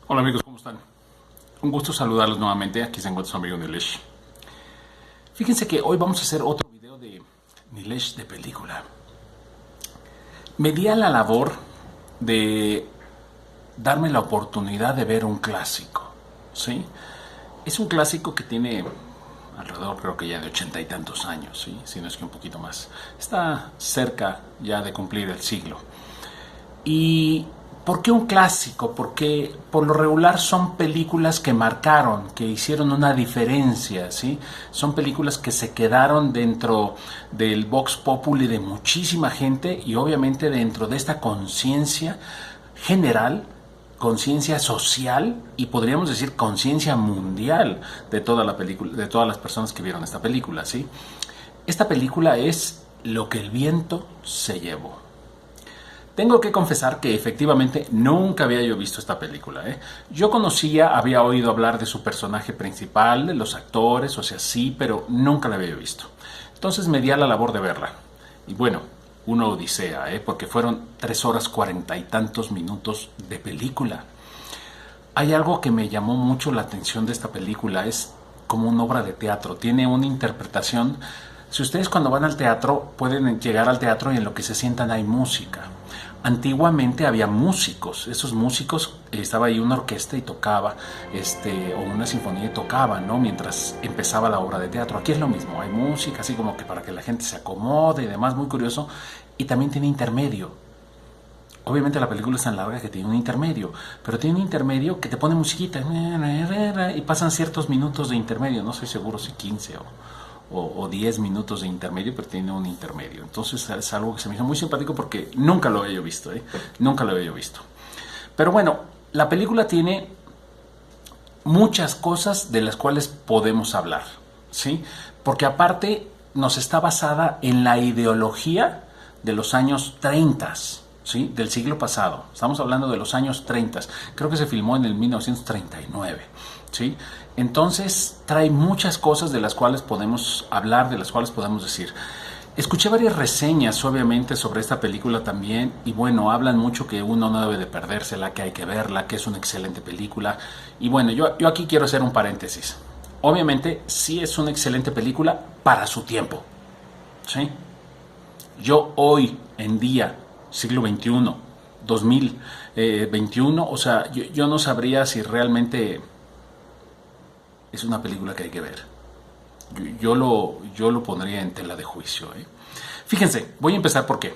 Hola amigos, ¿cómo están? Un gusto saludarlos nuevamente. Aquí se encuentra su amigo Nilesh. Fíjense que hoy vamos a hacer otro video de Nilesh de película. Me di a la labor de darme la oportunidad de ver un clásico. ¿Sí? Es un clásico que tiene alrededor, creo que ya de 80 y tantos años, ¿sí? Si no es que un poquito más. Está cerca ya de cumplir el siglo. ¿Y por qué un clásico? Porque por lo regular son películas que marcaron, que hicieron una diferencia, ¿sí? Son películas que se quedaron dentro del vox populi de muchísima gente y obviamente dentro de esta conciencia general, conciencia social y podríamos decir conciencia mundial de toda la película, de todas las personas que vieron esta película, ¿sí? Esta película es Lo que el viento se llevó. Tengo que confesar que efectivamente nunca había yo visto esta película. Yo conocía, había oído hablar de su personaje principal, de los actores, o sea, sí, pero nunca la había yo visto. Entonces me di a la labor de verla. Y bueno, una odisea, porque fueron 3 horas 40 y tantos minutos de película. Hay algo que me llamó mucho la atención de esta película, es como una obra de teatro, tiene una interpretación. Si ustedes cuando van al teatro pueden llegar al teatro y en lo que se sientan hay música. Antiguamente había músicos, esos músicos, estaba ahí una orquesta y tocaba, o una sinfonía y tocaba, ¿no? Mientras empezaba la obra de teatro. Aquí es lo mismo, hay música, así como que para que la gente se acomode y demás, muy curioso. Y también tiene intermedio. Obviamente la película es tan larga que tiene un intermedio, pero tiene un intermedio que te pone musiquita y pasan ciertos minutos de intermedio, no estoy seguro si 15 o 10 minutos de intermedio, pero tiene un intermedio. Entonces es algo que se me hizo muy simpático porque nunca lo había visto, nunca lo había visto. Pero bueno, la película tiene muchas cosas de las cuales podemos hablar, ¿sí? Porque aparte nos está basada en la ideología de los años 30, ¿sí? Del siglo pasado. Estamos hablando de los años 30. Creo que se filmó en el 1939, ¿sí? Entonces trae muchas cosas de las cuales podemos hablar, de las cuales podemos decir. Escuché varias reseñas, obviamente, sobre esta película también, y bueno, hablan mucho que uno no debe de perdérsela, que hay que verla, que es una excelente película. Y bueno, yo aquí quiero hacer un paréntesis. Obviamente, sí es una excelente película para su tiempo, ¿sí? Yo hoy en día, siglo XXI, 2021, o sea, yo no sabría si realmente es una película que hay que ver. Yo lo pondría en tela de juicio. Fíjense, voy a empezar por qué.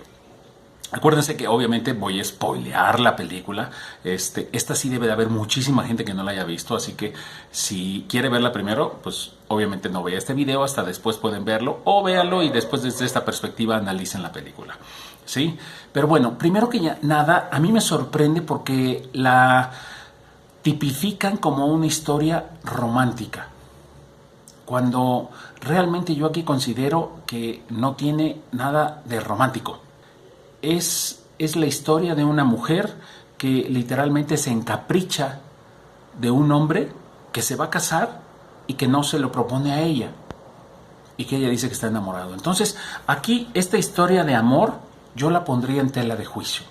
Acuérdense que obviamente voy a spoilear la película. Esta sí debe de haber muchísima gente que no la haya visto, así que si quiere verla primero, pues obviamente no vea este video, hasta después pueden verlo, o véanlo y después desde esta perspectiva analicen la película, ¿sí? Pero bueno, primero que nada, a mí me sorprende porque la tipifican como una historia romántica, cuando realmente yo aquí considero que no tiene nada de romántico. Es la historia de una mujer que literalmente se encapricha de un hombre que se va a casar y que no se lo propone a ella y que ella dice que está enamorado. Entonces aquí esta historia de amor yo la pondría en tela de juicio,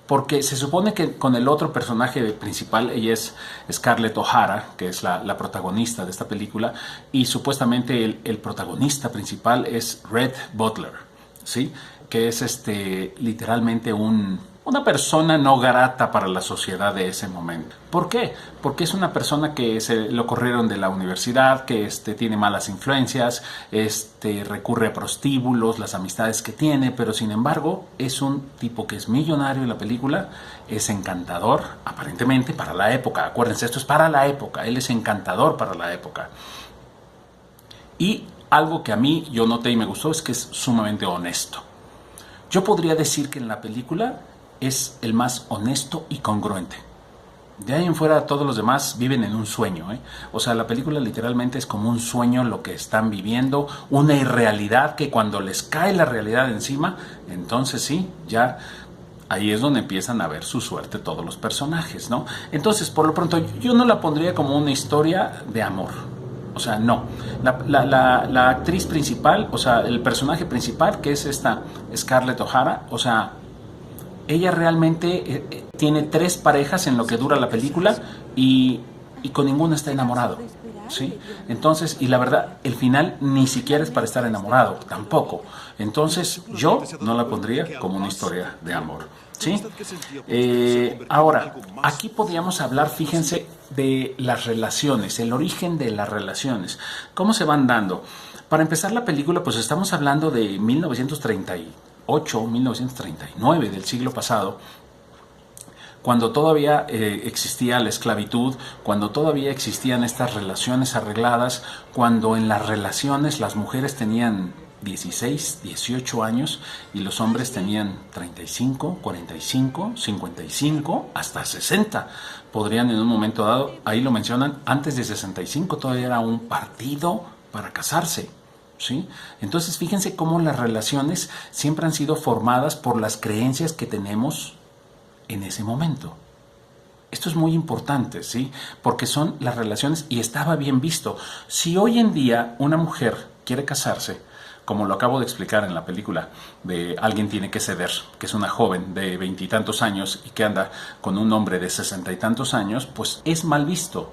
porque se supone que con el otro personaje principal, ella es Scarlett O'Hara, que es la protagonista de esta película, y supuestamente el protagonista principal es Red Butler, ¿sí? Que es literalmente una persona no grata para la sociedad de ese momento. ¿Por qué? Porque es una persona que se lo corrieron de la universidad, que tiene malas influencias, recurre a prostíbulos, las amistades que tiene, pero sin embargo es un tipo que es millonario en la película, es encantador, aparentemente para la época. Acuérdense, esto es para la época, él es encantador para la época. Y algo que a mí yo noté y me gustó es que es sumamente honesto. Yo podría decir que en la película es el más honesto y congruente. De ahí en fuera todos los demás viven en un sueño, O sea, la película literalmente es como un sueño lo que están viviendo, una irrealidad que cuando les cae la realidad encima, entonces sí, ya ahí es donde empiezan a ver su suerte todos los personajes, ¿no? Entonces, por lo pronto, yo no la pondría como una historia de amor. O sea, no. La actriz principal, o sea, el personaje principal, que es esta Scarlett O'Hara, o sea, ella realmente tiene 3 parejas en lo que dura la película y con ninguna está enamorado, ¿sí? Entonces, y la verdad, el final ni siquiera es para estar enamorado, tampoco. Entonces, yo no la pondría como una historia de amor, ¿sí? Ahora, aquí podríamos hablar, fíjense, de las relaciones, el origen de las relaciones, cómo se van dando. Para empezar la película, pues estamos hablando de 1938, 1939 del siglo pasado, cuando todavía existía la esclavitud, cuando todavía existían estas relaciones arregladas, cuando en las relaciones las mujeres tenían 16, 18 años y los hombres tenían 35, 45, 55, hasta 60. Podrían en un momento dado, ahí lo mencionan, antes de 65 todavía era un partido para casarse, ¿sí? Entonces fíjense cómo las relaciones siempre han sido formadas por las creencias que tenemos en ese momento. Esto es muy importante, ¿sí? Porque son las relaciones y estaba bien visto. Si hoy en día una mujer quiere casarse, como lo acabo de explicar en la película de Alguien tiene que ceder, que es una joven de 20 y tantos años y que anda con un hombre de 60 y tantos años, pues es mal visto.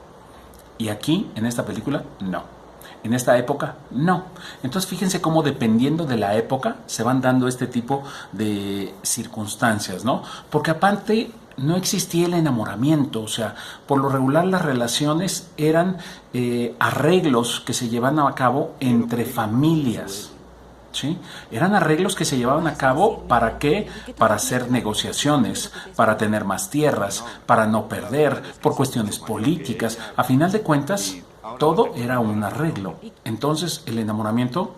Y aquí, en esta película, no. En esta época, no. Entonces fíjense cómo dependiendo de la época se van dando este tipo de circunstancias, ¿no? Porque aparte no existía el enamoramiento, o sea, por lo regular las relaciones eran arreglos que se llevan a cabo entre familias, ¿sí? Eran arreglos que se llevaban a cabo ¿para qué? Para hacer negociaciones, para tener más tierras, para no perder, por cuestiones políticas. A final de cuentas, todo era un arreglo. Entonces, el enamoramiento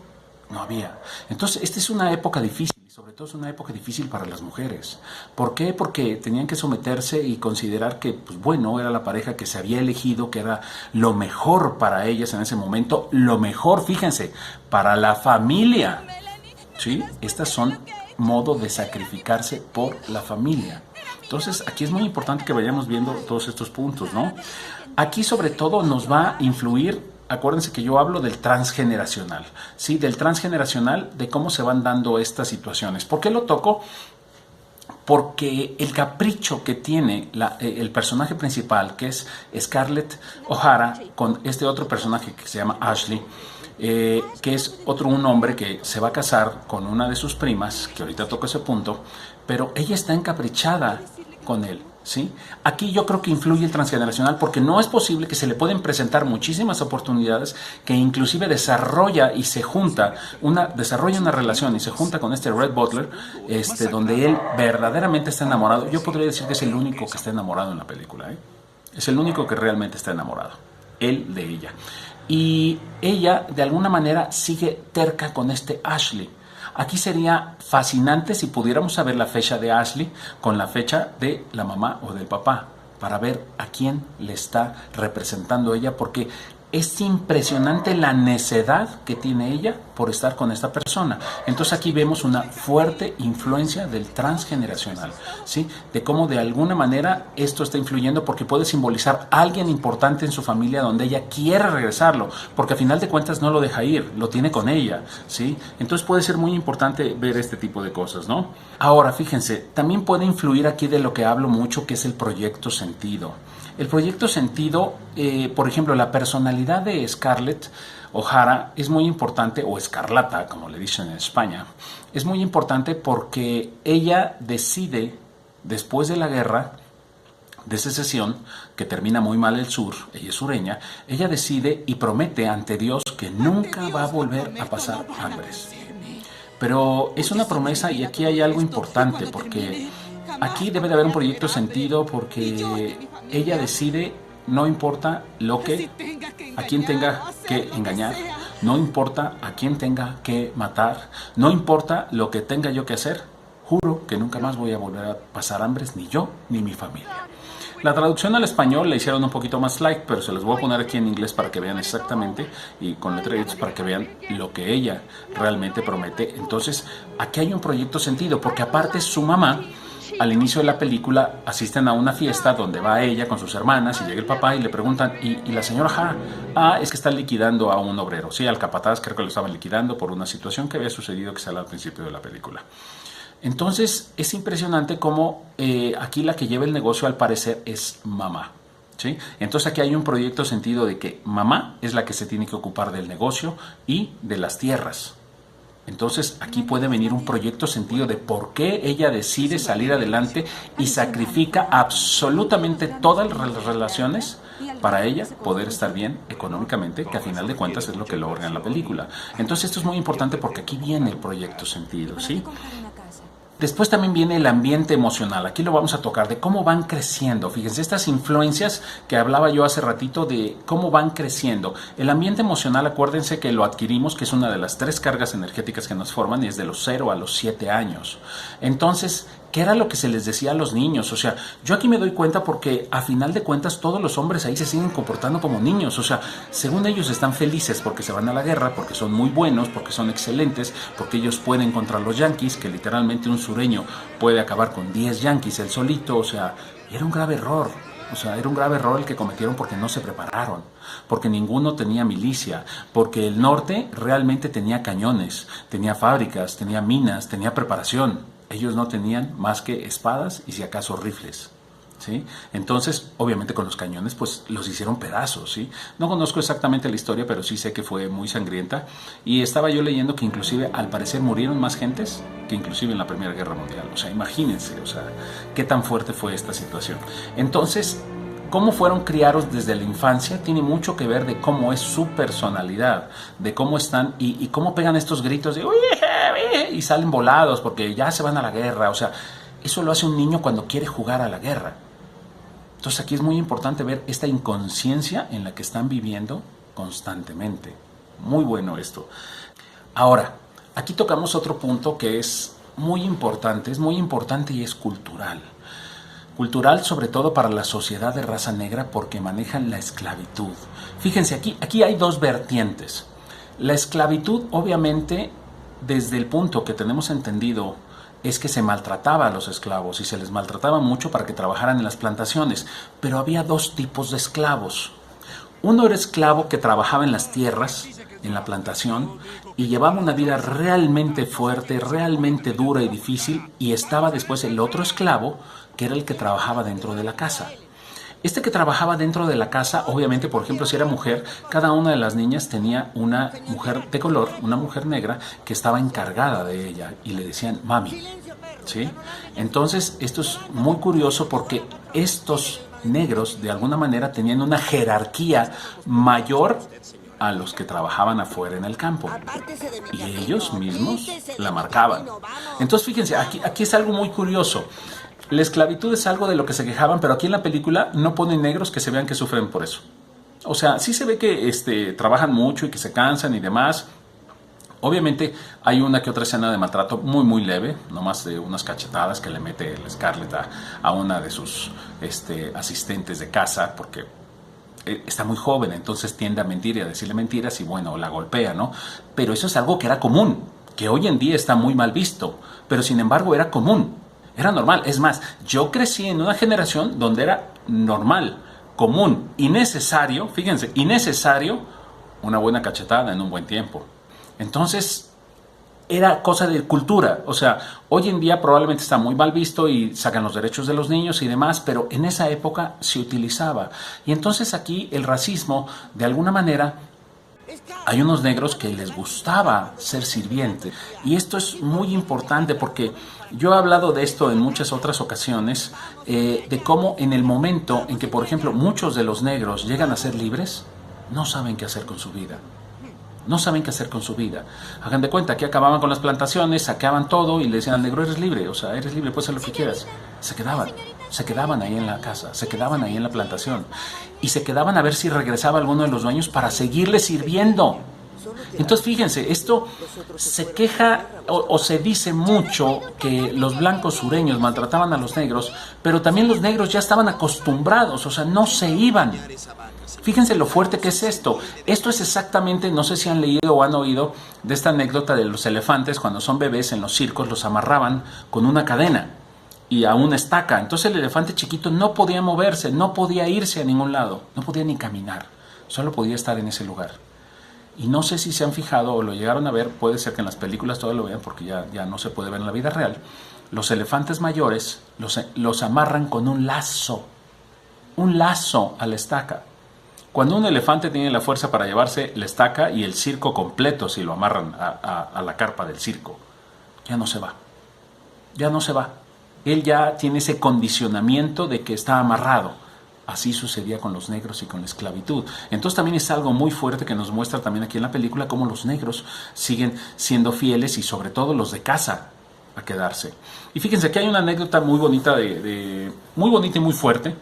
no había. Entonces, esta es una época difícil. Sobre todo es una época difícil para las mujeres. ¿Por qué? Porque tenían que someterse y considerar que, pues bueno, era la pareja que se había elegido, que era lo mejor para ellas en ese momento, lo mejor, fíjense, para la familia. ¿Sí? Estas son modos de sacrificarse por la familia. Entonces, aquí es muy importante que vayamos viendo todos estos puntos, ¿no? Aquí, sobre todo, nos va a influir. Acuérdense que yo hablo del transgeneracional, ¿sí? Del transgeneracional, de cómo se van dando estas situaciones. ¿Por qué lo toco? Porque el capricho que tiene el personaje principal, que es Scarlett O'Hara, con este otro personaje que se llama Ashley, que es un hombre que se va a casar con una de sus primas, que ahorita toco ese punto, pero ella está encaprichada con él, ¿sí? Aquí yo creo que influye el transgeneracional porque no es posible que se le pueden presentar muchísimas oportunidades que inclusive desarrolla una relación y se junta con este Red Butler, donde él verdaderamente está enamorado. Yo podría decir que es el único que está enamorado en la película, ¿eh? Es el único que realmente está enamorado, él de ella. Y ella de alguna manera sigue terca con este Ashley. Aquí sería fascinante si pudiéramos saber la fecha de Ashley con la fecha de la mamá o del papá, para ver a quién le está representando ella, porque es impresionante la necedad que tiene ella por estar con esta persona. Entonces aquí vemos una fuerte influencia del transgeneracional, ¿sí? De cómo de alguna manera esto está influyendo, porque puede simbolizar a alguien importante en su familia donde ella quiere regresarlo, porque a final de cuentas no lo deja ir, lo tiene con ella, ¿sí? Entonces puede ser muy importante ver este tipo de cosas, ¿no? Ahora, fíjense, también puede influir aquí de lo que hablo mucho, que es el proyecto sentido. El proyecto sentido, por ejemplo, la personalidad de Scarlett O'Hara es muy importante, o Escarlata, como le dicen en España, es muy importante porque ella decide, después de la guerra de secesión, que termina muy mal el sur, ella es sureña, ella decide y promete ante Dios que nunca va a volver a pasar hambres. Pero es una promesa y aquí hay algo importante, porque aquí debe de haber un proyecto sentido, porque ella decide, no importa a quién tenga que engañar, no importa a quién tenga que matar, no importa lo que tenga yo que hacer, juro que nunca más voy a volver a pasar hambres, ni yo ni mi familia. La traducción al español la hicieron un poquito más light, pero se los voy a poner aquí en inglés para que vean exactamente, y con letreritos para que vean lo que ella realmente promete. Entonces, aquí hay un proyecto sentido, porque aparte su mamá, al inicio de la película, asisten a una fiesta donde va ella con sus hermanas y llega el papá y le preguntan, ¿y la señora Hara? Es que están liquidando a un obrero. Sí, al capataz creo que lo estaban liquidando por una situación que había sucedido que sale al principio de la película. Entonces es impresionante cómo aquí la que lleva el negocio al parecer es mamá. ¿Sí? Entonces aquí hay un proyecto sentido de que mamá es la que se tiene que ocupar del negocio y de las tierras. Entonces aquí puede venir un proyecto sentido de por qué ella decide salir adelante y sacrifica absolutamente todas las relaciones para ella poder estar bien económicamente, que a final de cuentas es lo que logra en la película. Entonces esto es muy importante porque aquí viene el proyecto sentido, ¿sí? Después también viene el ambiente emocional. Aquí lo vamos a tocar de cómo van creciendo. Fíjense, estas influencias que hablaba yo hace ratito de cómo van creciendo. El ambiente emocional, acuérdense que lo adquirimos, que es una de las 3 cargas energéticas que nos forman y es de los 0 a los 7 años. Entonces, ¿qué era lo que se les decía a los niños? O sea, yo aquí me doy cuenta porque a final de cuentas todos los hombres ahí se siguen comportando como niños. O sea, según ellos están felices porque se van a la guerra, porque son muy buenos, porque son excelentes, porque ellos pueden contra los yanquis, que literalmente un sureño puede acabar con 10 yanquis él solito. O sea, era un grave error. O sea, era un grave error el que cometieron porque no se prepararon, porque ninguno tenía milicia, porque el norte realmente tenía cañones, tenía fábricas, tenía minas, tenía preparación. Ellos no tenían más que espadas y si acaso rifles, ¿sí? Entonces, obviamente con los cañones, pues los hicieron pedazos, ¿sí? No conozco exactamente la historia, pero sí sé que fue muy sangrienta. Y estaba yo leyendo que inclusive, al parecer, murieron más gentes que inclusive en la Primera Guerra Mundial. O sea, imagínense, o sea, qué tan fuerte fue esta situación. Entonces, cómo fueron criados desde la infancia tiene mucho que ver de cómo es su personalidad, de cómo están y cómo pegan estos gritos de y salen volados porque ya se van a la guerra. O sea, eso lo hace un niño cuando quiere jugar a la guerra. Entonces aquí es muy importante ver esta inconsciencia en la que están viviendo constantemente. Muy bueno esto. Ahora, aquí tocamos otro punto que es muy importante y es cultural. Cultural sobre todo para la sociedad de raza negra porque manejan la esclavitud. Fíjense, aquí hay 2 vertientes. La esclavitud, obviamente, desde el punto que tenemos entendido, es que se maltrataba a los esclavos y se les maltrataba mucho para que trabajaran en las plantaciones. Pero había 2 tipos de esclavos. Uno era esclavo que trabajaba en las tierras, en la plantación, y llevaba una vida realmente fuerte, realmente dura y difícil, y estaba después el otro esclavo, que era el que trabajaba dentro de la casa. Este que trabajaba dentro de la casa, obviamente, por ejemplo, si era mujer, cada una de las niñas tenía una mujer de color, una mujer negra, que estaba encargada de ella, y le decían mami, ¿sí? Entonces, esto es muy curioso porque estos negros, de alguna manera, tenían una jerarquía mayor a los que trabajaban afuera en el campo. Y ellos mismos la marcaban. Entonces, fíjense, aquí es algo muy curioso. La esclavitud es algo de lo que se quejaban, pero aquí en la película no ponen negros que se vean que sufren por eso. O sea, sí se ve que trabajan mucho y que se cansan y demás. Obviamente hay una que otra escena de maltrato muy muy leve, nomás de unas cachetadas que le mete el Scarlett a una de sus asistentes de casa, porque está muy joven, entonces tiende a mentir y a decirle mentiras y bueno, la golpea, ¿no? Pero eso es algo que era común, que hoy en día está muy mal visto, pero sin embargo era común, era normal. Es más, yo crecí en una generación donde era normal, común y necesario, fíjense, y necesario una buena cachetada en un buen tiempo. Entonces, era cosa de cultura. O sea, hoy en día probablemente está muy mal visto y sacan los derechos de los niños y demás, pero en esa época se utilizaba. Y entonces aquí el racismo, de alguna manera, hay unos negros que les gustaba ser sirviente. Y esto es muy importante porque yo he hablado de esto en muchas otras ocasiones, de cómo en el momento en que, por ejemplo, muchos de los negros llegan a ser libres, no saben qué hacer con su vida. No saben qué hacer con su vida. Hagan de cuenta que acababan con las plantaciones, saqueaban todo y le decían al negro, eres libre, o sea, eres libre, puedes hacer lo que quieras. Se quedaban ahí en la casa, se quedaban ahí en la plantación. Y se quedaban a ver si regresaba alguno de los dueños para seguirle sirviendo. Entonces, fíjense, esto se queja o se dice mucho que los blancos sureños maltrataban a los negros, pero también los negros ya estaban acostumbrados, o sea, no se iban. Fíjense lo fuerte que es esto. Esto es exactamente, no sé si han leído o han oído de esta anécdota de los elefantes cuando son bebés en los circos, los amarraban con una cadena y a una estaca. Entonces el elefante chiquito no podía moverse, no podía irse a ningún lado, no podía ni caminar, solo podía estar en ese lugar. Y no sé si se han fijado o lo llegaron a ver, puede ser que en las películas todavía lo vean porque ya no se puede ver en la vida real. Los elefantes mayores los amarran con un lazo a la estaca. Cuando un elefante tiene la fuerza para llevarse la estaca y el circo completo, si lo amarran a la carpa del circo, ya no se va. Ya no se va. Él ya tiene ese condicionamiento de que está amarrado. Así sucedía con los negros y con la esclavitud. Entonces también es algo muy fuerte que nos muestra también aquí en la película cómo los negros siguen siendo fieles y sobre todo los de casa a quedarse. Y fíjense que hay una anécdota muy bonita muy bonita y muy fuerte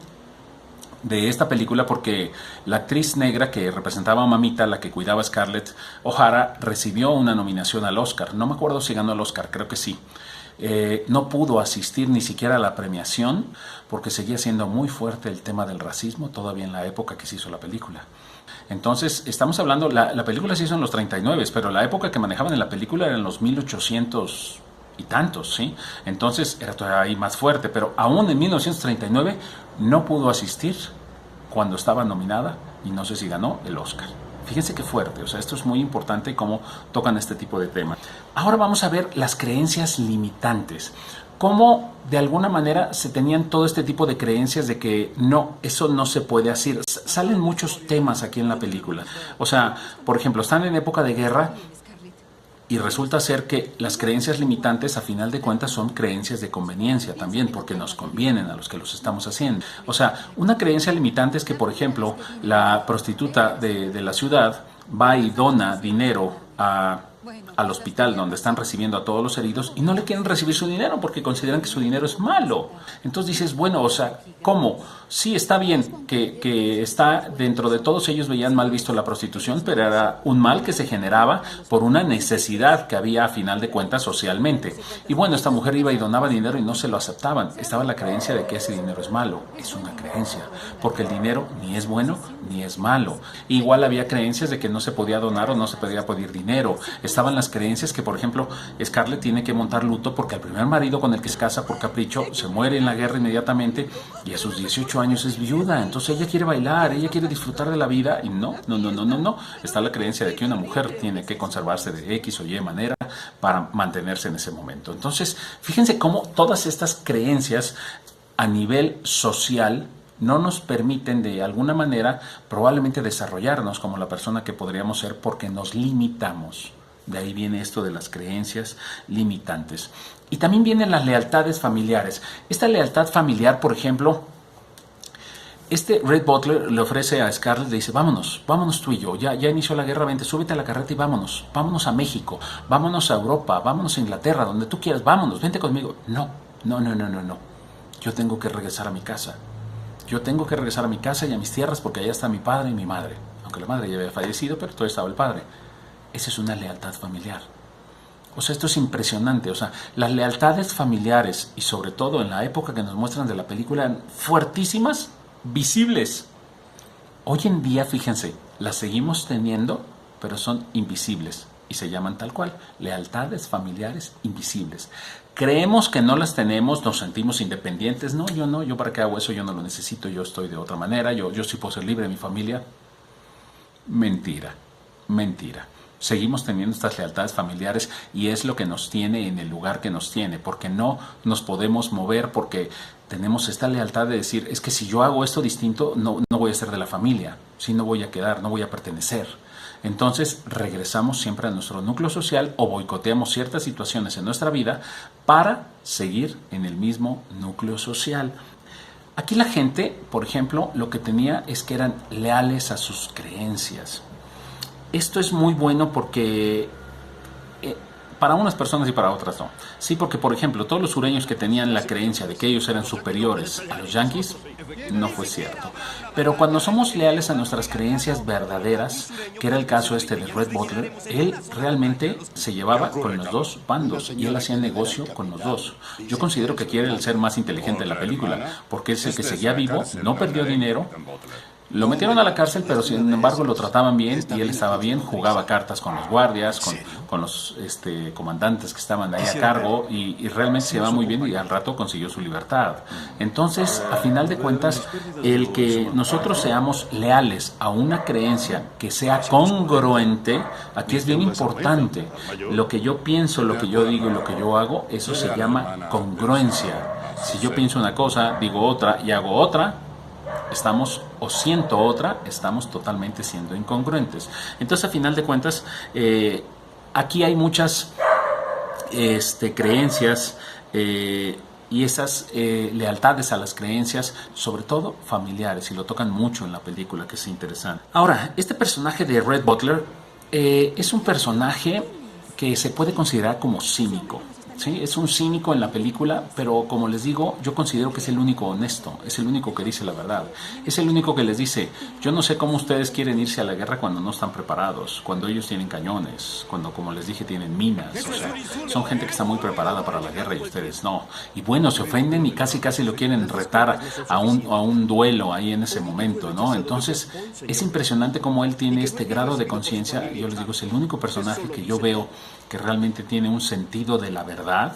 de esta película, porque la actriz negra que representaba a Mamita, la que cuidaba a Scarlett O'Hara, recibió una nominación al Oscar. No me acuerdo si ganó el Oscar, creo que sí. No pudo asistir ni siquiera a la premiación porque seguía siendo muy fuerte el tema del racismo todavía en la época que se hizo la película. Entonces, estamos hablando, la película se hizo en los 39, pero la época que manejaban en la película era en los 1800 y tantos, ¿sí? Entonces era todavía ahí más fuerte, pero aún en 1939 no pudo asistir cuando estaba nominada y no sé si ganó el Oscar. Fíjense qué fuerte, o sea, esto es muy importante cómo tocan este tipo de temas. Ahora vamos a ver las creencias limitantes. Cómo de alguna manera se tenían todo este tipo de creencias de que no, eso no se puede hacer. Salen muchos temas aquí en la película. O sea, por ejemplo, están en época de guerra y resulta ser que las creencias limitantes a final de cuentas son creencias de conveniencia también, porque nos convienen a los que los estamos haciendo. O sea, una creencia limitante es que, por ejemplo, la prostituta de la ciudad va y dona dinero al hospital donde están recibiendo a todos los heridos y no le quieren recibir su dinero porque consideran que su dinero es malo. Entonces dices, bueno, o sea, ¿cómo? Sí, está bien que está dentro de todos ellos veían mal visto la prostitución, pero era un mal que se generaba por una necesidad que había a final de cuentas socialmente. Y bueno, esta mujer iba y donaba dinero y no se lo aceptaban. Estaba la creencia de que ese dinero es malo. Es una creencia, porque el dinero ni es bueno ni es malo. Igual había creencias de que no se podía donar o no se podía pedir dinero. Estaban las creencias que, por ejemplo, Scarlett tiene que montar luto porque el primer marido con el que se casa por capricho se muere en la guerra inmediatamente y a sus 18 años es viuda. Entonces ella quiere bailar, ella quiere disfrutar de la vida y no. Está la creencia de que una mujer tiene que conservarse de X o Y manera para mantenerse en ese momento. Entonces, fíjense cómo todas estas creencias a nivel social no nos permiten de alguna manera probablemente desarrollarnos como la persona que podríamos ser porque nos limitamos. De ahí viene esto de las creencias limitantes. Y también vienen las lealtades familiares. Esta lealtad familiar, por ejemplo, Red Butler le ofrece a Scarlett, le dice, vámonos tú y yo, ya inició la guerra, vente, súbete a la carreta y vámonos a México, vámonos a Europa, vámonos a Inglaterra, donde tú quieras, vámonos, vente conmigo. No, yo tengo que regresar a mi casa. Yo tengo que regresar a mi casa y a mis tierras porque allá está mi padre y mi madre. Aunque la madre ya había fallecido, pero todavía estaba el padre. Esa es una lealtad familiar. O sea, esto es impresionante. O sea, las lealtades familiares y sobre todo en la época que nos muestran de la película eran fuertísimas, visibles. Hoy en día, fíjense, las seguimos teniendo, pero son invisibles y se llaman tal cual, lealtades familiares invisibles. Creemos que no las tenemos, nos sentimos independientes. No, yo para qué hago eso, yo no lo necesito, yo estoy de otra manera, yo sí puedo ser libre de mi familia. Mentira. Seguimos teniendo estas lealtades familiares y es lo que nos tiene en el lugar que nos tiene, porque no nos podemos mover, porque tenemos esta lealtad de decir, es que si yo hago esto distinto, no voy a ser de la familia, si no voy a quedar, no voy a pertenecer. Entonces regresamos siempre a nuestro núcleo social o boicoteamos ciertas situaciones en nuestra vida para seguir en el mismo núcleo social. Aquí la gente, por ejemplo, lo que tenía es que eran leales a sus creencias. Esto es muy bueno porque para unas personas y para otras no. Sí, porque por ejemplo, todos los sureños que tenían la creencia de que ellos eran superiores a los yanquis, no fue cierto. Pero cuando somos leales a nuestras creencias verdaderas, que era el caso de Red Butler, él realmente se llevaba con los dos bandos y él hacía negocio con los dos. Yo considero que aquí era el ser más inteligente de la película, porque es el que seguía vivo, no perdió dinero. Lo metieron a la cárcel, pero sin embargo lo trataban bien y él estaba bien, jugaba cartas con los guardias, con los comandantes que estaban ahí a cargo y realmente se iba muy bien y al rato consiguió su libertad. Entonces, a final de cuentas, el que nosotros seamos leales a una creencia que sea congruente, aquí es bien importante. Lo que yo pienso, lo que yo digo y lo que yo hago, eso se llama congruencia. Si yo pienso una cosa, digo otra y hago otra, estamos, o siento otra, estamos totalmente siendo incongruentes. Entonces, a final de cuentas, aquí hay muchas creencias y esas lealtades a las creencias, sobre todo familiares, y lo tocan mucho en la película, que es interesante. Ahora, este personaje de Red Butler es un personaje que se puede considerar como cínico. Sí, es un cínico en la película, pero como les digo, yo considero que es el único honesto, es el único que dice la verdad, es el único que les dice, yo no sé cómo ustedes quieren irse a la guerra cuando no están preparados, cuando ellos tienen cañones, cuando, como les dije, tienen minas, o sea, son gente que está muy preparada para la guerra y ustedes no. Y bueno, se ofenden y casi lo quieren retar a un duelo ahí en ese momento, ¿no? Entonces, es impresionante cómo él tiene este grado de conciencia. Yo les digo, es el único personaje que yo veo que realmente tiene un sentido de la verdad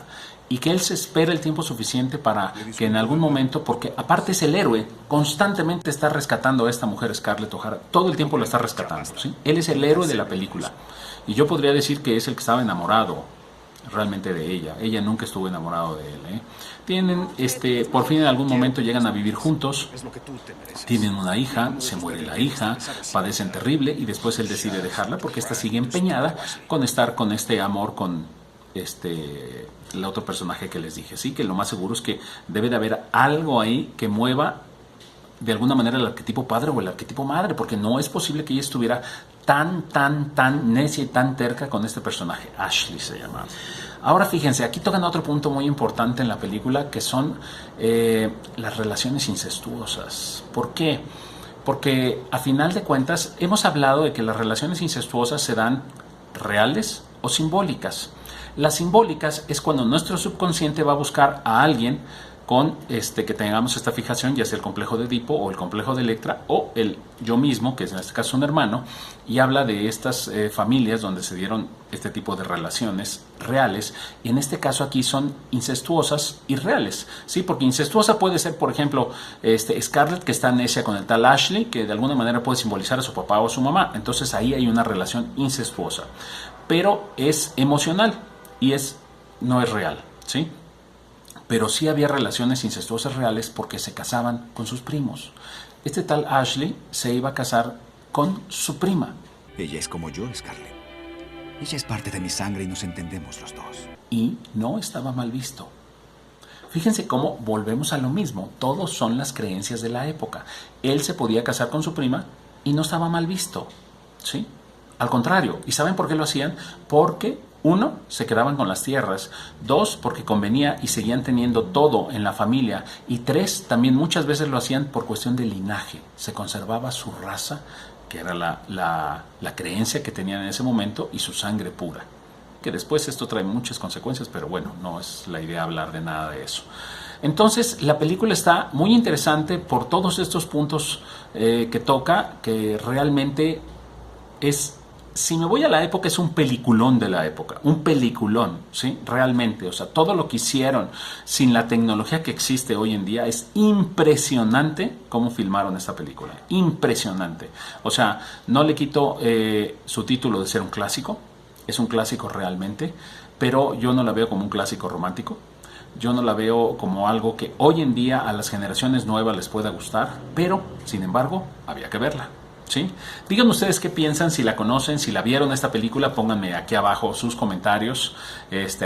y que él se espera el tiempo suficiente para que en algún momento, porque aparte es el héroe, constantemente está rescatando a esta mujer Scarlett O'Hara, todo el tiempo la está rescatando, ¿sí? Él es el héroe de la película y yo podría decir que es el que estaba enamorado realmente de ella nunca estuvo enamorado de él, ¿eh? Tienen, por fin en algún momento llegan a vivir juntos, tienen una hija, se muere la hija, padecen terrible y después él decide dejarla porque esta sigue empeñada con estar con este amor con el otro personaje que les dije, sí, que lo más seguro es que debe de haber algo ahí que mueva de alguna manera el arquetipo padre o el arquetipo madre, porque no es posible que ella estuviera tan necia y tan terca con este personaje. Ashley se llama. Ahora fíjense, aquí tocan otro punto muy importante en la película, que son las relaciones incestuosas. ¿Por qué? Porque a final de cuentas hemos hablado de que las relaciones incestuosas se dan reales o simbólicas. Las simbólicas es cuando nuestro subconsciente va a buscar a alguien con que tengamos esta fijación, ya sea el complejo de Edipo o el complejo de Electra o el yo mismo, que es en este caso un hermano, y habla de estas familias donde se dieron este tipo de relaciones reales, y en este caso aquí son incestuosas y reales, ¿sí? Porque incestuosa puede ser, por ejemplo, Scarlett, que está necia con el tal Ashley, que de alguna manera puede simbolizar a su papá o a su mamá, entonces ahí hay una relación incestuosa, pero es emocional y no es real, ¿sí? Pero sí había relaciones incestuosas reales porque se casaban con sus primos. Este tal Ashley se iba a casar con su prima. Ella es como yo, Scarlett. Ella es parte de mi sangre y nos entendemos los dos. Y no estaba mal visto. Fíjense cómo volvemos a lo mismo. Todos son las creencias de la época. Él se podía casar con su prima y no estaba mal visto, ¿sí? Al contrario. ¿Y saben por qué lo hacían? Porque uno, se quedaban con las tierras. Dos, porque convenía y seguían teniendo todo en la familia. Y tres, también muchas veces lo hacían por cuestión de linaje. Se conservaba su raza, que era la creencia que tenían en ese momento, y su sangre pura. Que después esto trae muchas consecuencias, pero bueno, no es la idea hablar de nada de eso. Entonces, la película está muy interesante por todos estos puntos que toca, que realmente es... Si me voy a la época, es un peliculón de la época, un peliculón, ¿sí? Realmente, o sea, todo lo que hicieron sin la tecnología que existe hoy en día, es impresionante cómo filmaron esta película, impresionante. O sea, no le quito su título de ser un clásico, es un clásico realmente, pero yo no la veo como un clásico romántico, yo no la veo como algo que hoy en día a las generaciones nuevas les pueda gustar, pero, sin embargo, había que verla. ¿Sí? Díganme ustedes qué piensan, si la conocen, si la vieron esta película, pónganme aquí abajo sus comentarios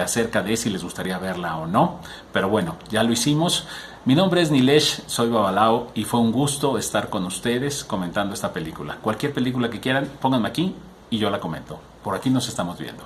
acerca de si les gustaría verla o no. Pero bueno, ya lo hicimos. Mi nombre es Nilesh, soy Babalao y fue un gusto estar con ustedes comentando esta película. Cualquier película que quieran, pónganme aquí y yo la comento. Por aquí nos estamos viendo.